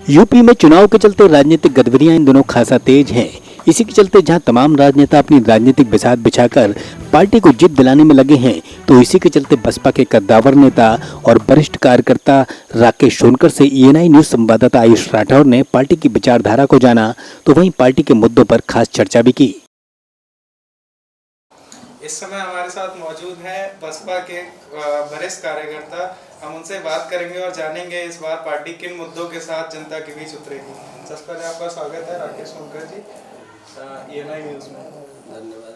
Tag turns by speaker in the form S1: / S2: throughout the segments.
S1: UP में चुनाव के चलते राजनीतिक गतिविधियां इन दिनों खासा तेज हैं। इसी के चलते जहां तमाम राजनेता अपनी राजनीतिक बिसात बिछाकर पार्टी को जीत दिलाने में लगे हैं, तो इसी के चलते बसपा के कद्दावर नेता और वरिष्ठ कार्यकर्ता राकेश सोनकर से ईएनआई न्यूज संवाददाता आयुष राठौर ने पार्टी की विचारधारा को जाना, तो वहीं पार्टी के मुद्दों पर खास चर्चा भी की।
S2: इस समय हमारे साथ मौजूद हैं बसपा के वरिष्ठ कार्यकर्ता। हम उनसे बात करेंगे और जानेंगे इस बार पार्टी किन मुद्दों के साथ जनता के बीच उतरेगी। सबसे पहले आपका स्वागत है राकेश सोनकर जी ईएनआई न्यूज़ में।
S3: धन्यवाद।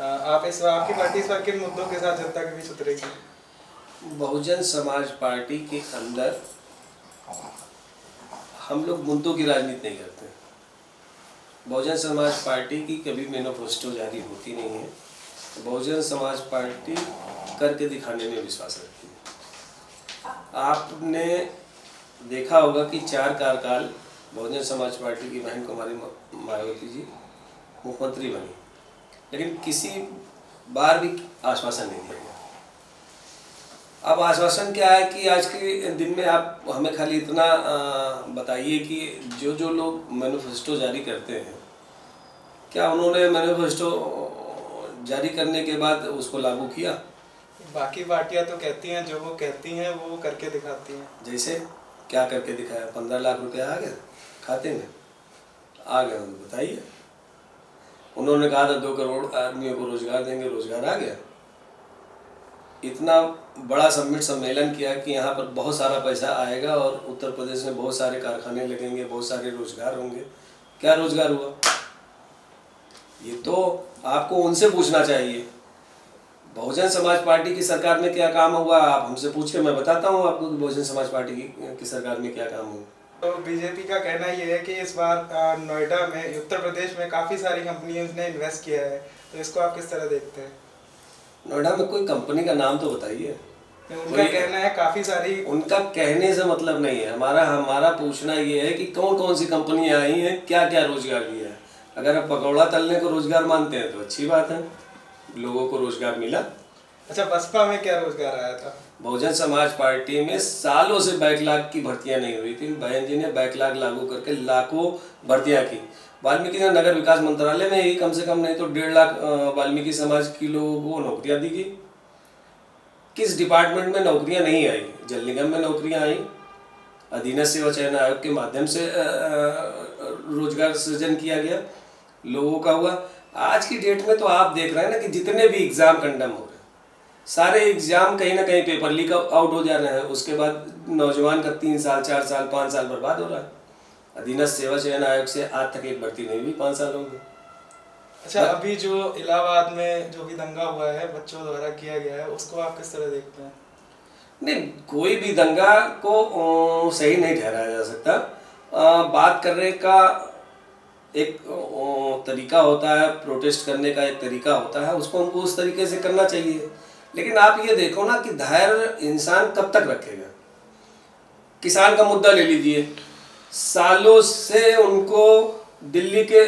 S2: आपकी पार्टी इस बार किन मुद्दों के साथ जनता के बीच उतरेगी?
S3: बहुजन समाज पार्टी के अंदर हम लोग मुद्दों की राजनीति नहीं करते। बहुजन समाज पार्टी की कभी मैनिफेस्टो जारी होती नहीं है। बहुजन समाज पार्टी करके दिखाने में विश्वास रखती है। आपने देखा होगा कि 4 कार्यकाल बहुजन समाज पार्टी की बहन कुमारी मायावती जी मुख्यमंत्री बनी, लेकिन किसी बार भी आश्वासन नहीं दिया गया। अब आश्वासन क्या है कि आज के दिन में आप हमें खाली इतना बताइए कि जो लोग मैनिफेस्टो जारी करते हैं, क्या उन्होंने मैनिफेस्टो जारी करने के बाद उसको लागू किया?
S2: बाकी पार्टियां तो कहती हैं, जो वो कहती हैं वो करके दिखाती हैं।
S3: जैसे क्या करके दिखाया? 15 लाख रुपया आ गया खाते में, आ गया, बताइए। उन्होंने कहा था 2 करोड़ आदमियों को रोजगार देंगे, रोजगार आ गया। इतना बड़ा सम्मेलन किया कि यहाँ पर बहुत सारा पैसा आएगा और उत्तर प्रदेश में बहुत सारे कारखाने लगेंगे, बहुत सारे रोजगार होंगे। क्या रोजगार हुआ? ये तो आपको उनसे पूछना चाहिए। बहुजन समाज पार्टी की सरकार में क्या काम हुआ, आप हमसे पूछिए, मैं बताता हूँ आपको कि बहुजन समाज पार्टी की सरकार में क्या काम हुआ।
S2: तो बीजेपी का कहना ये है कि इस बार नोएडा में, उत्तर प्रदेश में काफ़ी सारी कंपनियों ने इन्वेस्ट किया है, तो इसको आप किस तरह देखते हैं?
S3: नोएडा में कोई कंपनी का नाम तो बताइए।
S2: उनका कहना है काफ़ी सारी।
S3: उनका कहने से मतलब नहीं है, हमारा पूछना ये है कि कौन कौन सी कंपनियां आई हैं, क्या क्या रोजगार दिया है। अगर आप पकौड़ा तलने को रोजगार मानते हैं तो अच्छी बात है, लोगों को रोजगार मिला।
S2: अच्छा, बसपा में क्या रोजगार आया था?
S3: बहुजन समाज पार्टी में सालों से बैकलॉग की भर्तियां नहीं हुई थी। बहन जी ने बैकलॉग लागू करके लाखों भर्तियां की। वाल्मीकि ने नगर विकास मंत्रालय में ही कम से कम नहीं तो 1.5 लाख वाल्मीकि समाज के लोगों को नौकरियां दी गई। किस डिपार्टमेंट में नौकरियां नहीं आई? जल निगम में नौकरियां आई, अधीनस्थ सेवा चयन आयोग के माध्यम से रोजगार सृजन किया गया, लोगों का हुआ। आज की डेट में तो आप देख रहे हैं ना कि जितने भी एग्जाम कंडम हो रहे हैं, सारे एग्जाम कहीं ना कहीं पेपर लीक आउट हो जा रहे हैं। उसके बाद नौजवान का 3 साल 4 साल 5 साल बर्बाद हो रहा है। अधीनस्थ सेवा चयन आयोग से आज तक एक भर्ती नहीं हुई, 5 साल हो गए।
S2: अच्छा, अभी जो इलाहाबाद में जो भी दंगा हुआ है, बच्चों द्वारा किया गया है, उसको आप किस तरह देखते हैं?
S3: नहीं, कोई भी दंगा को सही नहीं ठहराया जा सकता। बात करने का एक तरीका होता है, प्रोटेस्ट करने का एक तरीका होता है, उसको हमको उस तरीके से करना चाहिए। लेकिन आप ये देखो ना कि धैर्य इंसान कब तक रखेगा। किसान का मुद्दा ले लीजिए, सालों से उनको दिल्ली के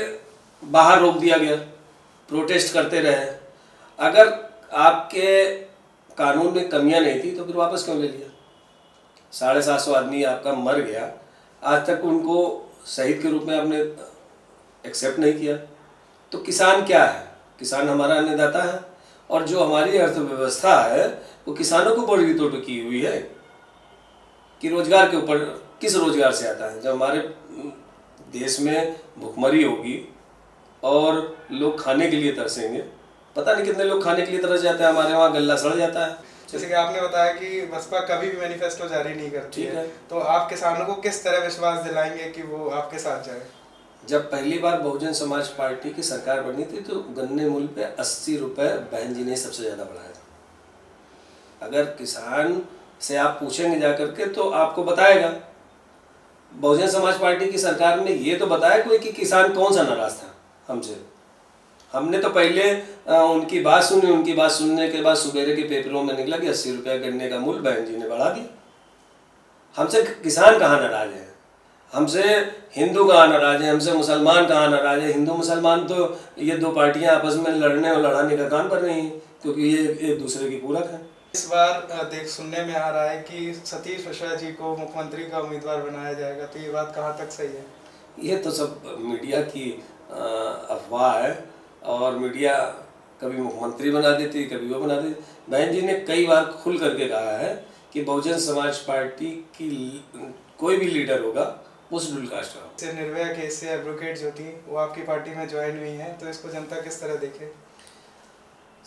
S3: बाहर रोक दिया गया, प्रोटेस्ट करते रहे। अगर आपके कानून में कमियां नहीं थी तो फिर वापस क्यों ले लिया? 750 आदमी आपका मर गया, आज तक उनको शहीद के रूप में आपने एक्सेप्ट नहीं किया। तो किसान क्या है? किसान हमारा अन्नदाता है, और जो हमारी अर्थव्यवस्था है वो किसानों के ऊपर ही तो की हुई है कि रोजगार के ऊपर। किस रोजगार से आता है? जब हमारे देश में भुखमरी होगी और लोग खाने के लिए तरसेंगे, पता नहीं कितने लोग खाने के लिए तरस जाते हैं, हमारे वहाँ गल्ला सड़ जाता है।
S2: जैसे कि आपने बताया कि बसपा कभी भी मैनिफेस्टो जारी नहीं करती है, तो आप किसानों को किस तरह विश्वास दिलाएंगे कि वो आपके साथ जाए?
S3: जब पहली बार बहुजन समाज पार्टी की सरकार बनी थी तो गन्ने मूल्य पे 80 रुपये बहन जी ने सबसे ज़्यादा बढ़ाया था। अगर किसान से आप पूछेंगे जाकर के तो आपको बताएगा। बहुजन समाज पार्टी की सरकार में ये तो बताया कोई कि किसान कौन सा नाराज था हमसे। हमने तो पहले उनकी बात सुनी, उनकी बात सुनने के बाद सुबेरे के पेपरों में निकला कि 80 रुपये गन्ने का मूल्य बहन जी ने बढ़ा दिया। हमसे किसान कहाँ नाराज है? हमसे हिंदू कहाँ नाराज है? हमसे मुसलमान कहाँ नाराज है? हिंदू मुसलमान तो ये 2 पार्टियां आपस में लड़ने और लड़ाने का काम कर रही हैं, क्योंकि ये एक दूसरे की पूरक है।
S2: इस बार देख सुनने में आ रहा है कि सतीश मिश्रा जी को मुख्यमंत्री का उम्मीदवार बनाया जाएगा, तो ये बात कहाँ तक सही है?
S3: ये तो सब मीडिया की अफवाह है, और मीडिया कभी मुख्यमंत्री बना देती, कभी वो बना देती। बहन जी ने कई बार खुल करके कहा है कि बहुजन समाज पार्टी की कोई भी लीडर होगा वो शेड्यूल कास्ट का।
S2: से निर्भया केस से एडवोकेट जो थी वो आपकी पार्टी में ज्वाइन हुई हैं, तो इसको जनता किस तरह देखे?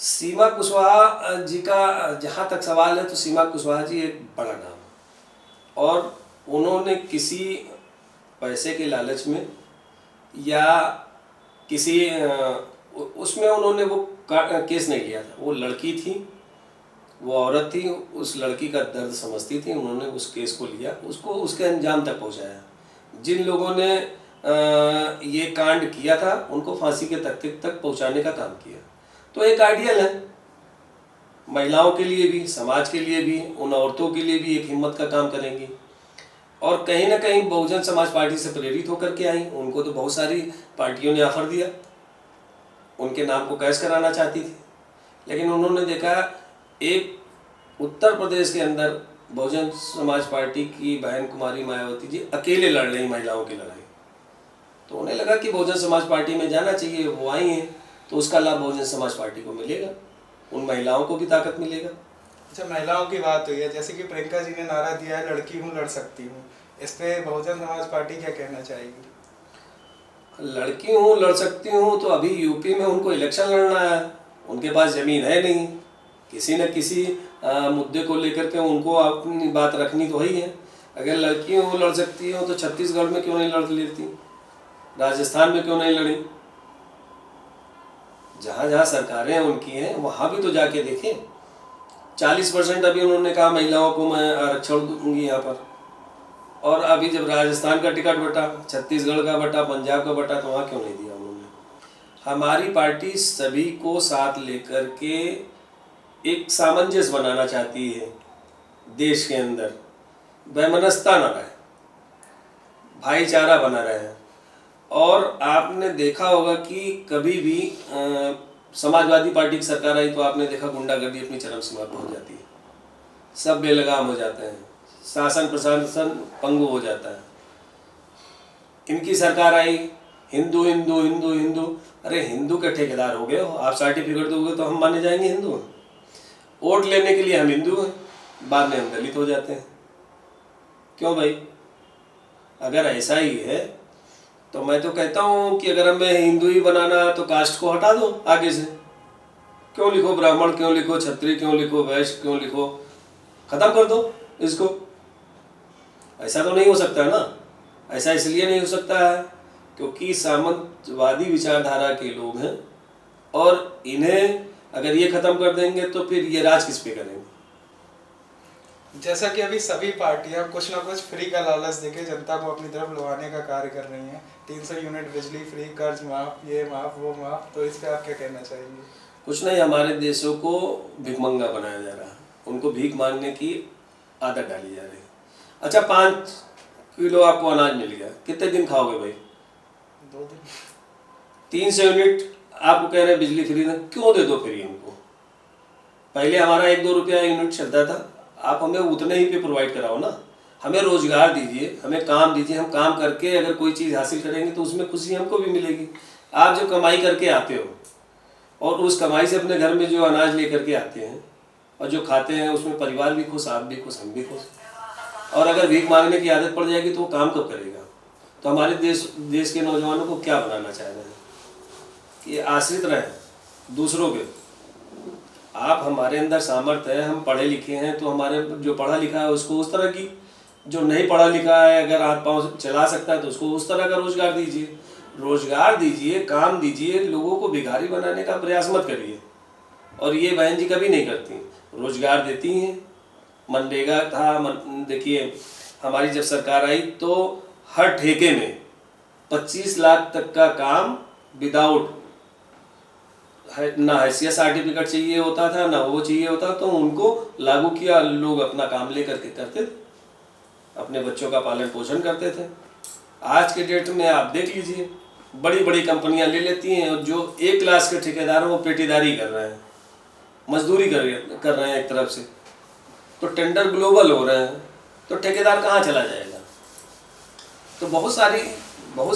S3: सीमा कुशवाहा जी का जहाँ तक सवाल है, तो सीमा कुशवाहा जी एक बड़ा नाम है, और उन्होंने किसी पैसे के लालच में या किसी उसमें उन्होंने वो केस नहीं लिया था। वो लड़की थी, वो औरत थी, उस लड़की का दर्द समझती थी, उन्होंने उस केस को लिया, उसको उसके अंजाम तक पहुंचाया। जिन लोगों ने ये कांड किया था उनको फांसी के तख्ते तक पहुंचाने का काम किया। तो एक आइडियल है, महिलाओं के लिए भी, समाज के लिए भी, उन औरतों के लिए भी एक हिम्मत का काम करेंगी। और कहीं ना कहीं बहुजन समाज पार्टी से प्रेरित होकर के आई। उनको तो बहुत सारी पार्टियों ने ऑफर दिया, उनके नाम को कैश कराना चाहती थी, लेकिन उन्होंने देखा एक उत्तर प्रदेश के अंदर बहुजन समाज पार्टी की बहन कुमारी मायावती जी अकेले लड़ रही महिलाओं की लड़ाई, तो उन्हें लगा कि बहुजन समाज पार्टी में जाना चाहिए। वो आई हैं तो उसका लाभ बहुजन समाज पार्टी को मिलेगा, उन महिलाओं को भी ताकत मिलेगा।
S2: अच्छा, महिलाओं की बात हुई है, जैसे कि प्रियंका जी ने नारा दिया है लड़की हूँ लड़ सकती हूँ, इस पे बहुजन समाज पार्टी क्या कहना चाहेगी?
S3: लड़की हूँ लड़ सकती हूँ, तो अभी यूपी में उनको इलेक्शन लड़ना है, उनके पास ज़मीन है नहीं, किसी न किसी मुद्दे को लेकर के उनको अपनी बात रखनी तो ही है। अगर लड़की हूँ लड़ सकती हूँ तो छत्तीसगढ़ में क्यों नहीं लड़ लेती, राजस्थान में क्यों नहीं लड़ी? जहाँ जहाँ सरकारें उनकी हैं वहाँ भी तो जाके देखें। 40% अभी उन्होंने कहा महिलाओं को मैं आरक्षण दूंगी यहाँ पर, और अभी जब राजस्थान का टिकट बटा, छत्तीसगढ़ का बटा, पंजाब का बटा, तो वहाँ क्यों नहीं दिया उन्होंने? हमारी पार्टी सभी को साथ लेकर के एक सामंजस्य बनाना चाहती है, देश के अंदर वैमनस्यता न रहे, भाईचारा बना रहे। और आपने देखा होगा कि कभी भी समाजवादी पार्टी की सरकार आई तो आपने देखा गुंडागर्दी अपनी चरम सीमा पर हो जाती है, सब बेलगाम हो जाते हैं, शासन प्रशासन पंगु हो जाता है। इनकी सरकार आई, हिंदू हिंदू हिंदू हिंदू, अरे हिंदू के ठेकेदार हो गए हो आप, सर्टिफिकेट दोगे तो हम माने जाएंगे हिंदू? वोट लेने के लिए हम हिंदू हैं, बाद में हम दलित हो जाते हैं। क्यों भाई? अगर ऐसा ही है तो मैं तो कहता हूँ कि अगर हमें हिंदू ही बनाना है तो कास्ट को हटा दो आगे से। क्यों लिखो ब्राह्मण, क्यों लिखो क्षत्रिय, क्यों लिखो वैश्य, क्यों लिखो, खत्म कर दो इसको। ऐसा तो नहीं हो सकता ना। ऐसा इसलिए नहीं हो सकता है क्योंकि सामंतवादी विचारधारा के लोग हैं, और इन्हें अगर ये खत्म कर देंगे तो फिर ये राज किस पे करेंगे?
S2: जैसा कि अभी सभी पार्टियां कुछ ना कुछ फ्री का लालच देके जनता को अपनी तरफ लुभाने का कार्य कर रही हैं। 300 यूनिट बिजली फ्री, कर्ज माफ, ये माफ वो माफ, तो इस पे आप क्या कहना चाहेंगे?
S3: कुछ नहीं, हमारे देशों को भिखमंगा बनाया जा रहा है, उनको भीख मांगने की आदत डाली जा रही है। अच्छा, 5 किलो आपको अनाज मिल गया, कितने दिन खाओगे भाई?
S2: 2 दिन।
S3: 300 यूनिट आपको कह रहे हैं बिजली फ्री, क्यों दे दो फ्री उनको? पहले हमारा 1-2 रुपया यूनिट चलता था, आप हमें उतने ही पे प्रोवाइड कराओ ना। हमें रोजगार दीजिए, हमें काम दीजिए, हम काम करके अगर कोई चीज़ हासिल करेंगे तो उसमें खुशी हमको भी मिलेगी। आप जो कमाई करके आते हो और उस कमाई से अपने घर में जो अनाज लेकर के आते हैं और जो खाते हैं उसमें परिवार भी खुश, आप भी खुश, हम भी खुश। और अगर भीख मांगने की आदत पड़ जाएगी तो वो काम कब करेगा? तो हमारे देश के नौजवानों को क्या बनाना चाह रहे हैं कि आश्रित रहें दूसरों के। आप, हमारे अंदर सामर्थ्य है, हम पढ़े लिखे हैं, तो हमारे जो पढ़ा लिखा है उसको उस तरह की, जो नहीं पढ़ा लिखा है अगर हाथ पाँव चला सकता है तो उसको उस तरह का रोजगार दीजिए। रोजगार दीजिए, काम दीजिए, लोगों को भिखारी बनाने का प्रयास मत करिए। और ये बहन जी कभी नहीं करती, रोजगार देती हैं। मनरेगा था, देखिए हमारी जब सरकार आई तो हर ठेके में 25 लाख तक का काम विदाउट ना हैसियत सर्टिफिकेट चाहिए होता था, ना वो चाहिए होता, तो उनको लागू किया। लोग अपना काम लेकर के करते थे, अपने बच्चों का पालन पोषण करते थे। आज के डेट में आप देख लीजिए, बड़ी बड़ी कंपनियां ले लेती हैं और जो 1 क्लास के ठेकेदार हैं वो पेटीदारी कर रहे हैं, मजदूरी कर रहे हैं एक तरफ से। तो टेंडर ग्लोबल हो रहे हैं, तो ठेकेदार कहाँ चला जाएगा? तो बहुत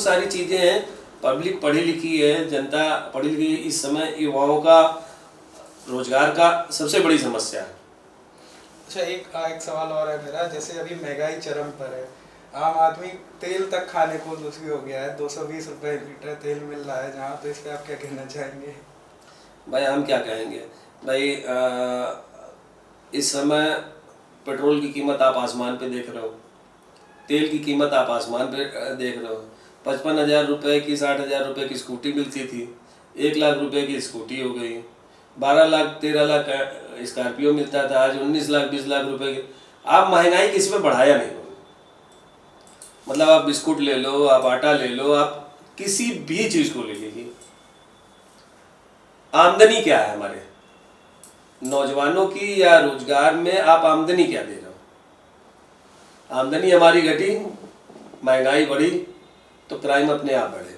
S3: सारी चीज़ें हैं। पब्लिक पढ़ी लिखी है, जनता पढ़ी लिखी है। इस समय युवाओं का रोजगार का सबसे बड़ी समस्या है।
S2: अच्छा, एक सवाल और है मेरा। जैसे अभी महंगाई चरम पर है, आम आदमी तेल तक खाने को दुखी हो गया है। 220 रुपए लीटर तेल मिल रहा है जहाँ, तो इस पे आप क्या कहना चाहेंगे?
S3: भाई हम क्या कहेंगे भाई, इस समय पेट्रोल की कीमत आप आसमान पे देख रहे हो, तेल की कीमत आप आसमान पे देख रहे हो। 55,000 रुपये की 60,000 रुपये की स्कूटी मिलती थी, 1 लाख रुपए की स्कूटी हो गई। 12 लाख 13 लाख स्कॉर्पियो मिलता था, आज 19 लाख 20 लाख रुपए की। आप महंगाई किसी पे बढ़ाया नहीं। मतलब आप बिस्कुट ले लो, आप आटा ले लो, आप किसी भी चीज को ले लीजिए। आमदनी क्या है हमारे नौजवानों की, या रोजगार में आप आमदनी क्या दे रहे हो? आमदनी हमारी घटी, महंगाई बढ़ी, तो क्राइम अपने आप बढ़े।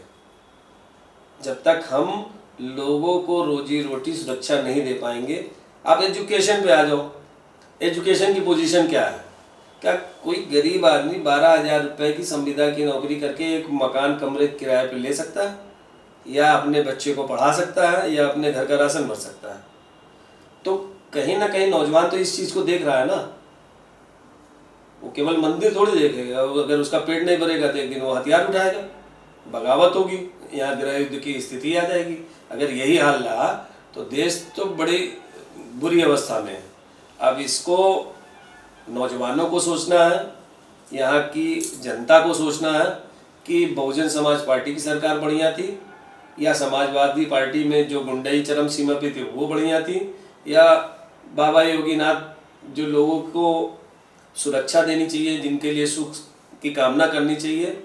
S3: जब तक हम लोगों को रोजी रोटी सुरक्षा नहीं दे पाएंगे। आप एजुकेशन पे आ जाओ, एजुकेशन की पोजीशन क्या है? क्या कोई गरीब आदमी 12,000 रुपये की संविदा की नौकरी करके एक मकान कमरे किराए पे ले सकता है, या अपने बच्चे को पढ़ा सकता है, या अपने घर का राशन भर सकता है? तो कहीं ना कहीं नौजवान तो इस चीज़ को देख रहा है ना। वो केवल मंदिर थोड़ी देखेगा, अगर उसका पेट नहीं भरेगा तो एक दिन वो हथियार उठाएगा, बगावत होगी, यहाँ गृह युद्ध की स्थिति आ जाएगी। अगर यही हाल रहा तो देश तो बड़ी बुरी अवस्था में है। अब इसको नौजवानों को सोचना है, यहाँ की जनता को सोचना है कि बहुजन समाज पार्टी की सरकार बढ़िया थी, या समाजवादी पार्टी में जो गुंडाई चरम सीमा पे थी वो बढ़िया थी, या बाबा योगीनाथ जो लोगों को सुरक्षा देनी चाहिए, जिनके लिए सुख की कामना करनी चाहिए,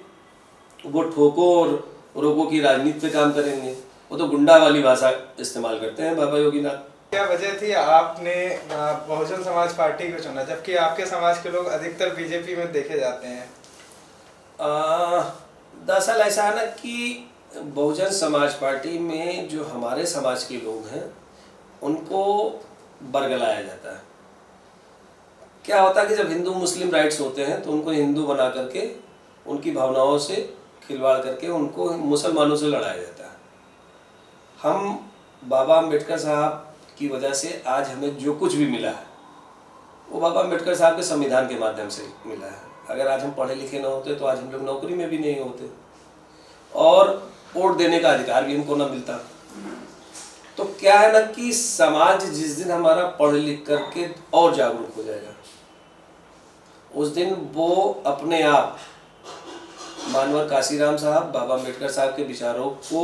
S3: वो ठोको और रोको की राजनीति पे काम करेंगे। वो तो गुंडा वाली भाषा इस्तेमाल करते हैं बाबा योगीनाथ।
S2: क्या वजह थी आपने बहुजन समाज पार्टी को चुना, जबकि आपके समाज के लोग अधिकतर बीजेपी में देखे जाते हैं?
S3: दरअसल ऐसा है ना कि बहुजन समाज पार्टी में जो हमारे समाज के लोग हैं उनको बरगलाया जाता है। क्या होता है कि जब हिंदू मुस्लिम राइट्स होते हैं तो उनको हिंदू बना करके, उनकी भावनाओं से खिलवाड़ करके उनको मुसलमानों से लड़ाया जाता है। हम बाबा अम्बेडकर साहब की वजह से आज हमें जो कुछ भी मिला है वो बाबा अम्बेडकर साहब के संविधान के माध्यम से मिला है। अगर आज हम पढ़े लिखे ना होते तो आज हम लोग नौकरी में भी नहीं होते, और वोट देने का अधिकार भी हमको ना मिलता। तो क्या है ना कि समाज जिस दिन हमारा पढ़ लिख करके और जागरूक हो जाएगा, उस दिन वो अपने आप मानवर काशीराम साहब, बाबा अम्बेडकर साहब के विचारों को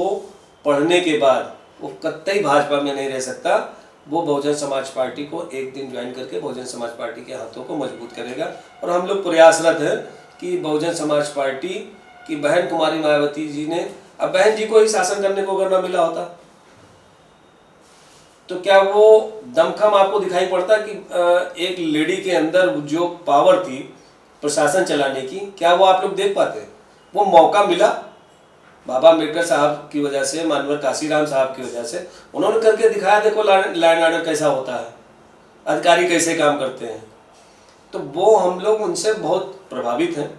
S3: पढ़ने के बाद वो कतई भाजपा में नहीं रह सकता। वो बहुजन समाज पार्टी को एक दिन ज्वाइन करके बहुजन समाज पार्टी के हाथों को मजबूत करेगा। और हम लोग प्रयासरत हैं कि बहुजन समाज पार्टी की बहन कुमारी मायावती जी ने, अब बहन जी को ही शासन करने को अगर ना मिला होता तो क्या वो दमखम आपको दिखाई पड़ता कि एक लेडी के अंदर जो पावर थी प्रशासन चलाने की, क्या वो आप लोग देख पाते? वो मौका मिला बाबा अम्बेडकर साहब की वजह से, मानवर काशीराम साहब की वजह से। उन्होंने करके दिखाया, देखो लैंड ऑर्डर कैसा होता है, अधिकारी कैसे काम करते हैं। तो वो हम लोग उनसे बहुत प्रभावित हैं,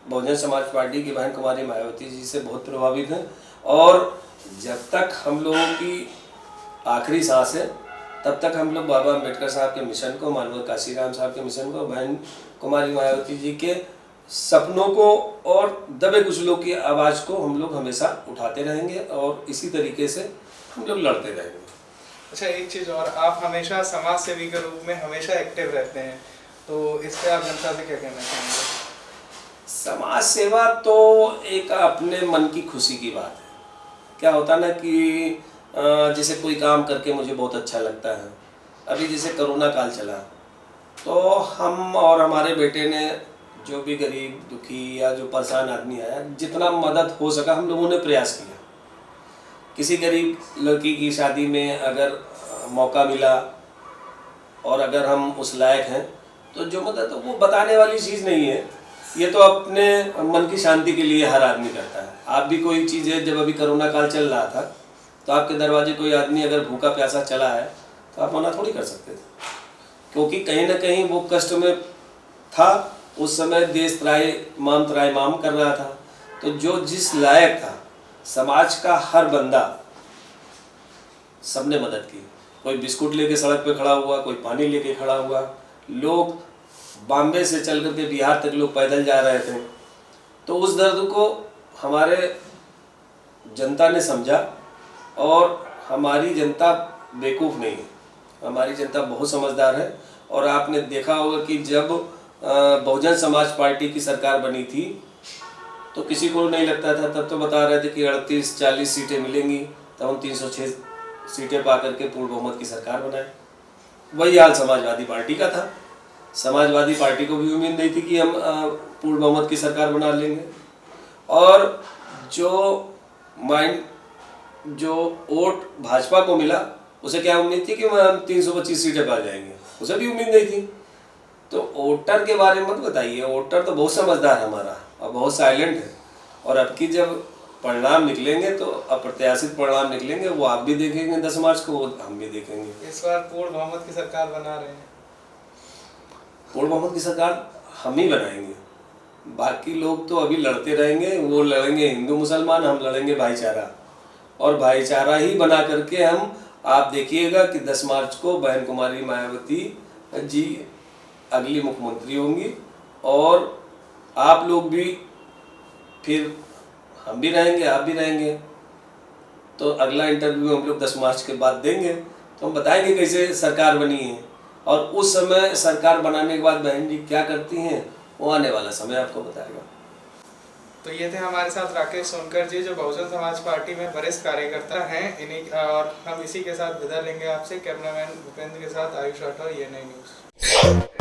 S3: बहुजन समाज पार्टी की बहन कुमारी मायावती जी से बहुत प्रभावित हैं। और जब तक हम लोगों की आखिरी सांस है तब तक हम लोग बाबा अम्बेडकर साहब के मिशन को, मानवर काशीराम साहब के मिशन को, बहन कुमारी मायावती जी के सपनों को और दबे कुचलों की आवाज़ को हम लोग हमेशा उठाते रहेंगे, और इसी तरीके से हम लोग लड़ते रहेंगे।
S2: अच्छा, एक चीज़ और, आप हमेशा समाज सेवी के रूप में हमेशा एक्टिव रहते हैं, तो इस पर आप जनता से क्या कहना चाहेंगे?
S3: समाज सेवा तो एक अपने मन की खुशी की बात है। क्या होता ना कि जैसे कोई काम करके मुझे बहुत अच्छा लगता है। अभी जैसे कोरोना काल चला तो हम और हमारे बेटे ने जो भी गरीब दुखी या जो परेशान आदमी आया, जितना मदद हो सका हम लोगों ने प्रयास किया। किसी गरीब लड़की की शादी में अगर मौका मिला और अगर हम उस लायक हैं तो जो मदद, तो वो बताने वाली चीज़ नहीं है, ये तो अपने मन की शांति के लिए हर आदमी करता है। आप भी कोई चीज़ है, जब अभी कोरोना काल चल रहा था तो आपके दरवाजे कोई आदमी अगर भूखा प्यासा चला है तो आप मना थोड़ी कर सकते थे, क्योंकि कहीं ना कहीं वो कष्ट में था। उस समय देश त्राहिमाम कर रहा था। तो जो जिस लायक था, समाज का हर बंदा, सबने मदद की। कोई बिस्कुट लेके सड़क पे खड़ा हुआ, कोई पानी लेके खड़ा हुआ। लोग बॉम्बे से चल करके बिहार तक लोग पैदल जा रहे थे। तो उस दर्द को हमारे जनता ने समझा। और हमारी जनता बेवकूफ़ नहीं है, हमारी जनता बहुत समझदार है। और आपने देखा होगा कि जब बहुजन समाज पार्टी की सरकार बनी थी तो किसी को नहीं लगता था, तब तो बता रहे थे कि 38-40 सीटें मिलेंगी, तब हम 306 सीटें पा करके पूर्ण बहुमत की सरकार बनाए। वही हाल समाजवादी पार्टी का था। समाजवादी पार्टी को भी उम्मीद नहीं थी कि हम पूर्ण बहुमत की सरकार बना लेंगे। और जो वोट भाजपा को मिला, उसे क्या उम्मीद थी कि हम 325 सीटें पा जाएंगे, उसे भी उम्मीद नहीं थी। तो वोटर के बारे में मत बताइए, वोटर तो बहुत समझदार है हमारा और बहुत साइलेंट है। और अब की जब परिणाम निकलेंगे तो अप्रत्याशित परिणाम निकलेंगे, वो आप भी देखेंगे 10 मार्च को, वो हम भी देखेंगे।
S2: इस बार पूर्ण बहुमत की सरकार बना रहे हैं।
S3: पूर्ण बहुमत की सरकार हम ही बनाएंगे। बाकी लोग तो अभी लड़ते रहेंगे, वो लड़ेंगे हिंदू मुसलमान, हम लड़ेंगे भाईचारा। और भाईचारा ही बना करके हम, आप देखिएगा कि 10 मार्च को बहन कुमारी मायावती जी अगली मुख्यमंत्री होंगी। और आप लोग भी, फिर हम भी रहेंगे, आप भी रहेंगे। तो अगला इंटरव्यू हम लोग 10 मार्च के बाद देंगे, तो हम बताएंगे कैसे सरकार बनी है। और उस समय सरकार बनाने के बाद बहन जी क्या करती हैं, वो आने वाला समय आपको बताएगा।
S2: तो ये थे हमारे साथ राकेश सोनकर जी, जो बहुजन समाज पार्टी में वरिष्ठ कार्यकर्ता हैं। इन्हीं और हम इसी के साथ विदा लेंगे आपसे। कैमरामैन भूपेंद्र के साथ आयुष राठौर, ये नई न्यूज़।